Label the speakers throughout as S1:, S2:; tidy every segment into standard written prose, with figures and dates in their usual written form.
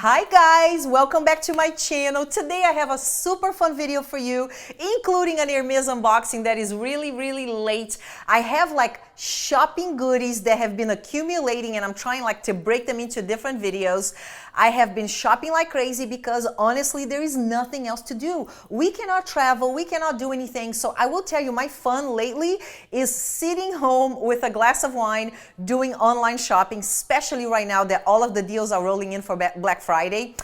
S1: Hi guys, welcome back to my channel. Today I have a super fun video for you, including an Hermes unboxing that is really late. I have like shopping goodies that have been accumulating and I'm trying to break them into different videos. I have been shopping like crazy because honestly there is nothing else to do. We cannot travel, we cannot do anything. So I will tell you, my fun lately is sitting home with a glass of wine doing online shopping, especially right now that all of the deals are rolling in for Black Friday.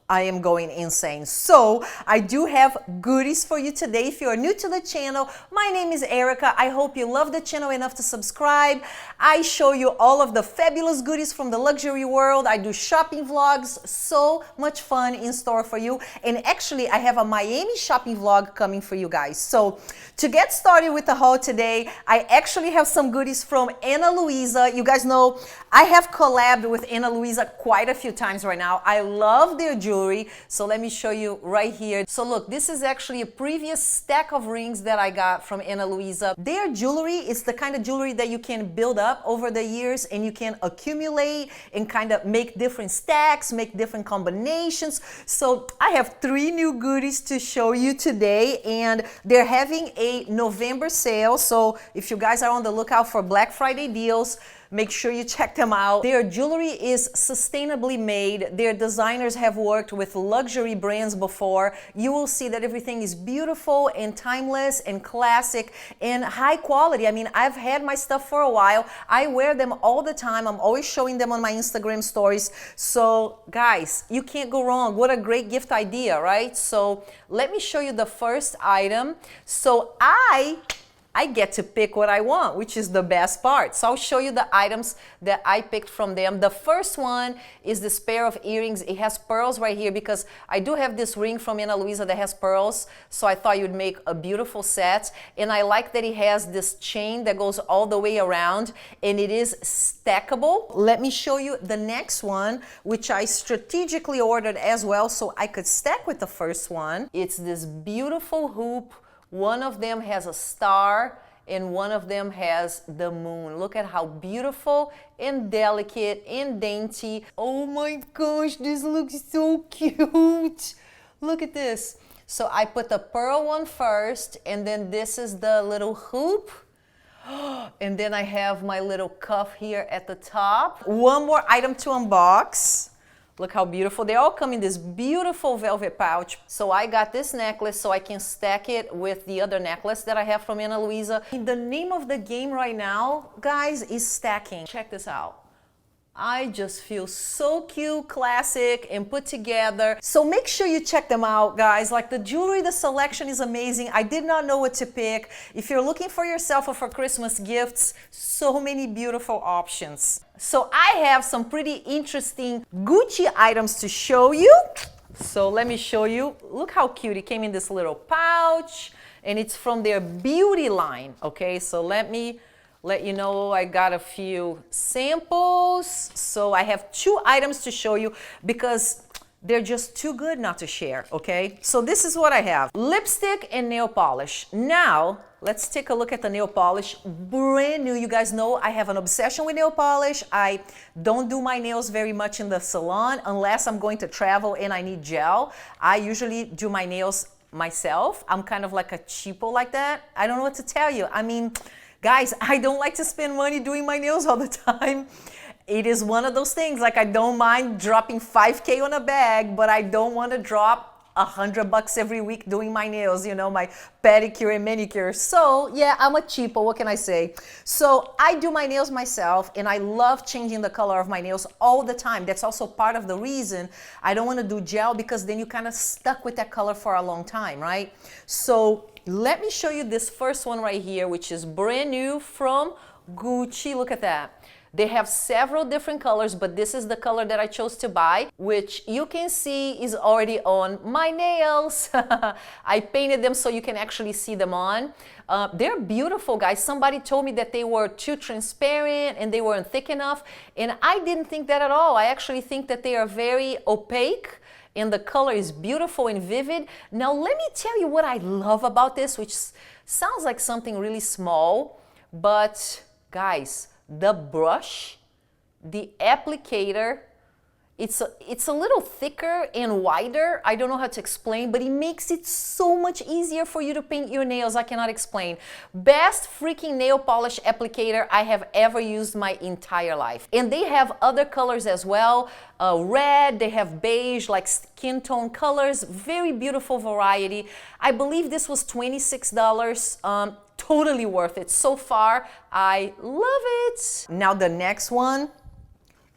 S1: I am going insane. So I do have goodies for you today. If you are new to the channel, my name is Erica. I hope you love the channel enough to subscribe. I show you all of the fabulous goodies from the luxury world. I do shopping vlogs. So much fun in store for you. And actually, I have a Miami shopping vlog coming for you guys. So to get started with the haul today, I actually have some goodies from Ana Luisa. You guys know I have collabed with Ana Luisa quite a few times right now. I love their jewelry. So let me show you right here. So look, this is actually a previous stack of rings that I got from Ana Luisa. Their jewelry is the kind of jewelry that you can build up over the years and you can accumulate and kind of make different stacks, make different combinations. So I have 3 new goodies to show you today, and they're having a November sale. So if you guys are on the lookout for Black Friday deals, make sure you check them out. Their jewelry is sustainably made. Their designers have worked with luxury brands before. You will see that everything is beautiful and timeless and classic and high quality. I mean, I've had my stuff for a while. I wear them all the time. I'm always showing them on my Instagram stories. So guys, you can't go wrong. What a great gift idea, right? So let me show you the first item. So I get to pick what I want, which is the best part. So I'll show you the items that I picked from them. The first one is this pair of earrings. It has pearls right here because I do have this ring from Ana Luisa that has pearls. So I thought you'd make a beautiful set. And I like that it has this chain that goes all the way around and it is stackable. Let me show you the next one, which I strategically ordered as well so I could stack with the first one. It's this beautiful hoop. One of them has a star and one of them has the moon. Look at how beautiful and delicate and dainty. Oh my gosh, this looks so cute. Look at this. So I put the pearl one first, and then this is the little hoop. And then I have my little cuff here at the top. One more item to unbox. Look how beautiful. They all come in this beautiful velvet pouch. So I got this necklace so I can stack it with the other necklace that I have from Ana Luisa. The name of the game right now, guys, is stacking. Check this out. I just feel so cute, classic, and put together. So make sure you check them out, guys. Like the jewelry, the selection is amazing. I did not know what to pick. If you're looking for yourself or for Christmas gifts, so many beautiful options. So I have some pretty interesting Gucci items to show you. So let me show you. Look how cute. It came in this little pouch, and it's from their beauty line. Okay, so let me let you know I got a few samples. So I have 2 items to show you because they're just too good not to share, okay? So this is what I have. Lipstick and nail polish. Now, let's take a look at the nail polish. Brand new. You guys know I have an obsession with nail polish. I don't do my nails very much in the salon unless I'm going to travel and I need gel. I usually do my nails myself. I'm kind of like a cheapo like that. I don't know what to tell you. I mean, guys, I don't like to spend money doing my nails all the time. It is one of those things, like I don't mind dropping $5K on a bag, but I don't want to drop $100 every week doing my nails, you know, my pedicure and manicure. So yeah, I'm a cheapo, what can I say? So I do my nails myself and I love changing the color of my nails all the time. That's also part of the reason I don't want to do gel, because then you kind of stuck with that color for a long time, right? So let me show you this first one right here, which is brand new from Gucci. Look at that. They have several different colors, but this is the color that I chose to buy, which you can see is already on my nails. I painted them so you can actually see them on. They're beautiful, guys. Somebody told me that they were too transparent and they weren't thick enough, and I didn't think that at all. I actually think that they are very opaque and the color is beautiful and vivid. Now, let me tell you what I love about this, which sounds like something really small, but guys, the brush, the applicator, It's a little thicker and wider. I don't know how to explain, but it makes it so much easier for you to paint your nails. I cannot explain. Best freaking nail polish applicator I have ever used my entire life. And they have other colors as well. Red, they have beige, like skin tone colors. Very beautiful variety. I believe this was $26. Totally worth it. So far, I love it. Now the next one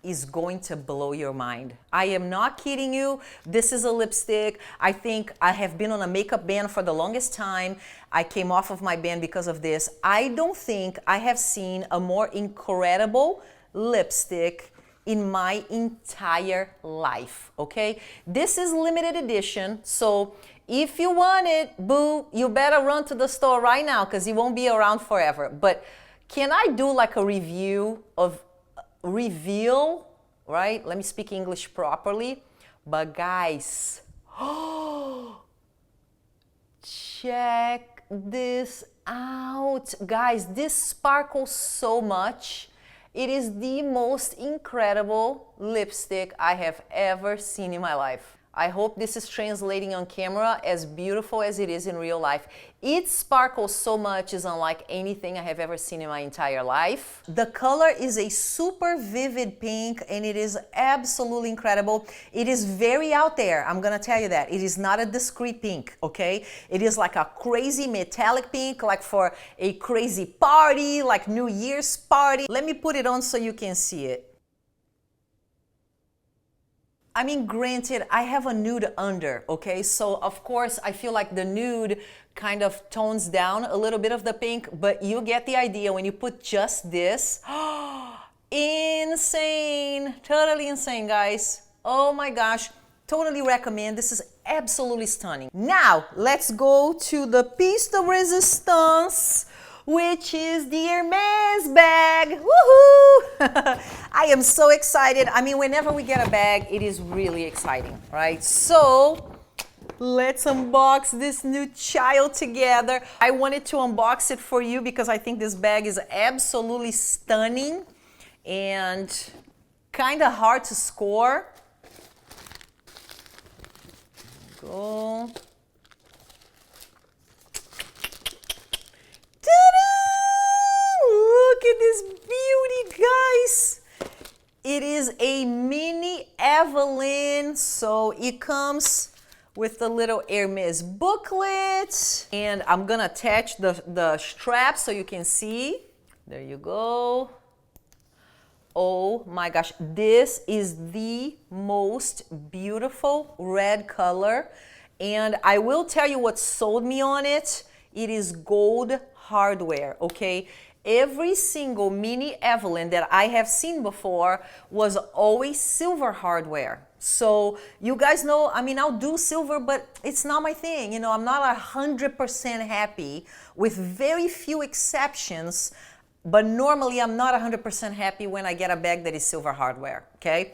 S1: is going to blow your mind. I am not kidding you. This is a lipstick. I think I have been on a makeup ban for the longest time. I came off of my ban because of this. I don't think I have seen a more incredible lipstick in my entire life, okay? This is limited edition, so if you want it, boo, you better run to the store right now because it won't be around forever. But can I do like a reveal, right? Let me speak English properly. But guys, check this out. Guys, this sparkles so much. It is the most incredible lipstick I have ever seen in my life. I hope this is translating on camera as beautiful as it is in real life. It sparkles so much, is unlike anything I have ever seen in my entire life. The color is a super vivid pink and it is absolutely incredible. It is very out there, I'm gonna tell you that. It is not a discreet pink, okay? It is like a crazy metallic pink, like for a crazy party, like New Year's party. Let me put it on so you can see it. I mean, granted, I have a nude under, okay? So, of course, I feel like the nude kind of tones down a little bit of the pink, but you get the idea when you put just this. Insane, totally insane, guys. Oh my gosh, totally recommend. This is absolutely stunning. Now, let's go to the piece de resistance, which is the Hermes bag. Woohoo! I am so excited. I mean, whenever we get a bag, it is really exciting, right? So let's unbox this new child together. I wanted to unbox it for you because I think this bag is absolutely stunning and kind of hard to score. Go. Look at this beauty, guys. It is a mini Evelyn, so it comes with the little Hermes booklet, and I'm gonna attach the strap so you can see. There you go. Oh my gosh, this is the most beautiful red color, and I will tell you what sold me on it. It is gold hardware, okay? Every single mini Evelyn that I have seen before was always silver hardware. So you guys know, I mean, I'll do silver, but it's not my thing. You know, I'm not 100% happy, with very few exceptions, but normally I'm not 100% happy when I get a bag that is silver hardware, okay?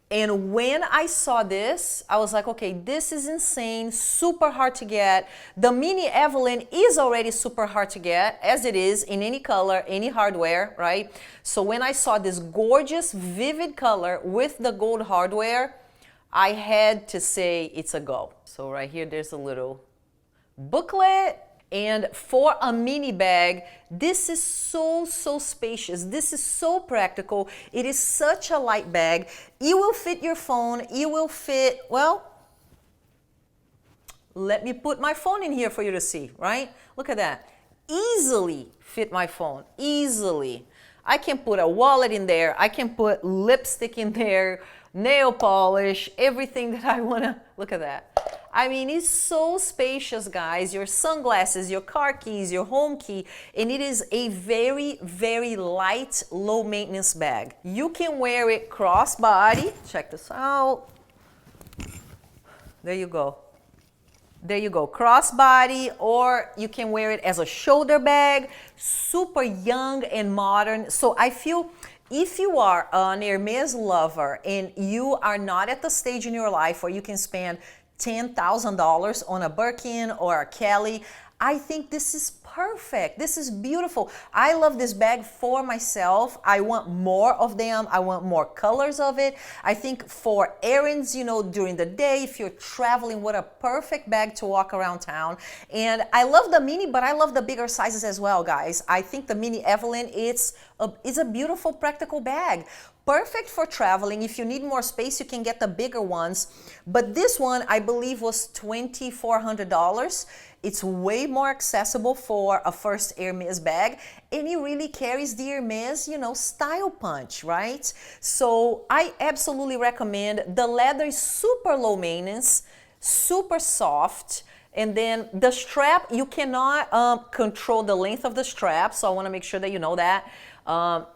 S1: And when I saw this, I was like, okay, this is insane, super hard to get. The mini Evelyn is already super hard to get, as it is in any color, any hardware, right? So when I saw this gorgeous, vivid color with the gold hardware, I had to say it's a go. So right here, there's a little booklet. And for a mini bag, this is so spacious. This is so practical. It is such a light bag. It will fit your phone. It will fit, well, let me put my phone in here for you to see, right? Look at that. Easily fit my phone, easily. I can put a wallet in there. I can put lipstick in there, nail polish, everything that I wanna. Look at that. I mean, it's so spacious, guys. Your sunglasses, your car keys, your home key, and it is a very light, low maintenance bag. You can wear it crossbody. Check this out. There you go. There you go, crossbody, or you can wear it as a shoulder bag. Super young and modern. So I feel if you are an Hermes lover and you are not at the stage in your life where you can spend $10,000 on a Birkin or a Kelly, I think this is perfect. This is beautiful. I love this bag for myself. I want more of them. I want more colors of it. I think for errands, you know, during the day, if you're traveling, what a perfect bag to walk around town. And I love the mini, but I love the bigger sizes as well, guys. I think the mini Evelyn, it's a beautiful, practical bag. Perfect for traveling. If you need more space, you can get the bigger ones. But this one, I believe, was $2,400. It's way more accessible for a first Hermes bag, and it really carries the Hermes, you know, style punch, right? So I absolutely recommend. The leather is super low maintenance, super soft. And then the strap, you cannot control the length of the strap, so I want to make sure that you know that.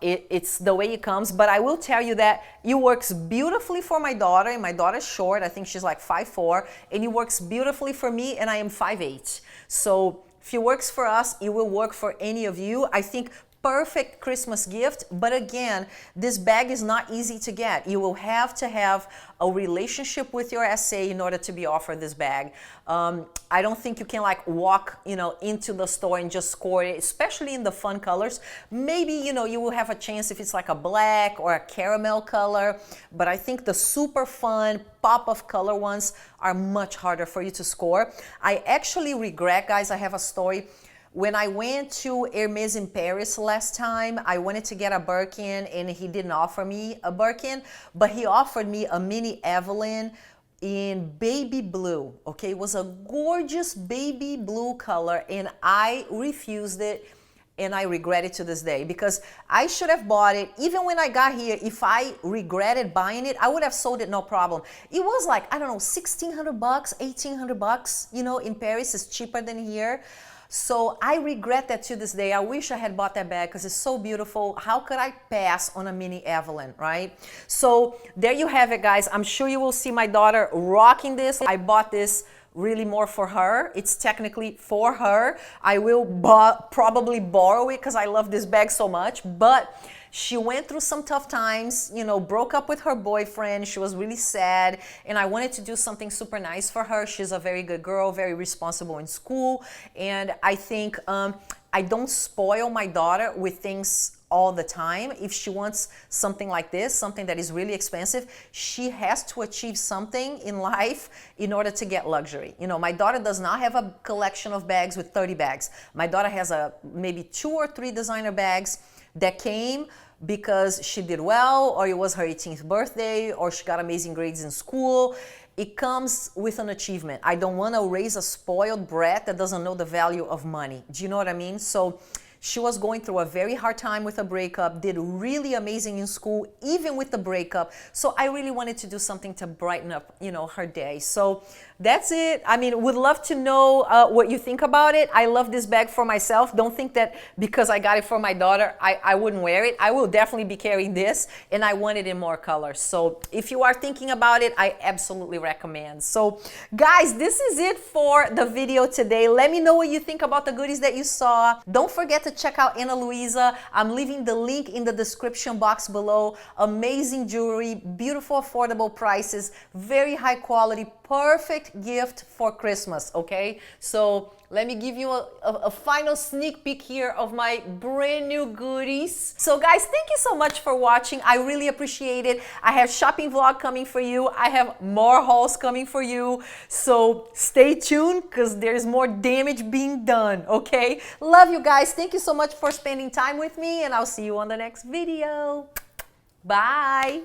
S1: It's the way it comes, but I will tell you that it works beautifully for my daughter, and my daughter's short. I think she's like 5'4", and it works beautifully for me, and I am 5'8". So if it works for us, it will work for any of you. I think perfect Christmas gift, but again, this bag is not easy to get. You will have to have a relationship with your SA in order to be offered this bag. I don't think you can like walk, you know, into the store and just score it, especially in the fun colors. Maybe, you know, you will have a chance if it's like a black or a caramel color, but I think the super fun pop of color ones are much harder for you to score. I actually regret, guys, I have a story. When I went to Hermes in Paris last time, I wanted to get a Birkin and he didn't offer me a Birkin, but he offered me a mini Evelyn in baby blue, okay? It was a gorgeous baby blue color, and I refused it, and I regret it to this day because I should have bought it. Even when I got here, if I regretted buying it, I would have sold it no problem. It was like, I don't know, $1,600, $1,800, you know, in Paris is cheaper than here. So I regret that to this day. I wish I had bought that bag because it's so beautiful. How could I pass on a mini Evelyn, right? So there you have it, guys. I'm sure you will see my daughter rocking this. I bought this really more for her. It's technically for her. I will probably borrow it because I love this bag so much, but she went through some tough times, you know, broke up with her boyfriend. She was really sad, and I wanted to do something super nice for her. She's a very good girl, very responsible in school, and I think I don't spoil my daughter with things all the time. If she wants something like this, something that is really expensive, she has to achieve something in life in order to get luxury. You know, my daughter does not have a collection of bags with 30 bags. My daughter has maybe 2 or 3 designer bags that came because she did well, or it was her 18th birthday, or she got amazing grades in school. It comes with an achievement. I don't want to raise a spoiled brat that doesn't know the value of money. Do you know what I mean? So she was going through a very hard time with a breakup, did really amazing in school, even with the breakup. So I really wanted to do something to brighten up, you know, her day. So that's it. I mean, would love to know what you think about it. I love this bag for myself. Don't think that because I got it for my daughter, I wouldn't wear it. I will definitely be carrying this, and I want it in more colors. So if you are thinking about it, I absolutely recommend. So guys, this is it for the video today. Let me know what you think about the goodies that you saw. Don't forget to check out Ana Luisa. I'm leaving the link in the description box below. Amazing jewelry, beautiful, affordable prices, very high quality, perfect gift for Christmas, okay? So let me give you a final sneak peek here of my brand new goodies. So guys, thank you so much for watching. I really appreciate it. I have shopping vlog coming for you. I have more hauls coming for you. So stay tuned because there's more damage being done, okay? Love you guys. Thank you so much for spending time with me, and I'll see you on the next video. Bye.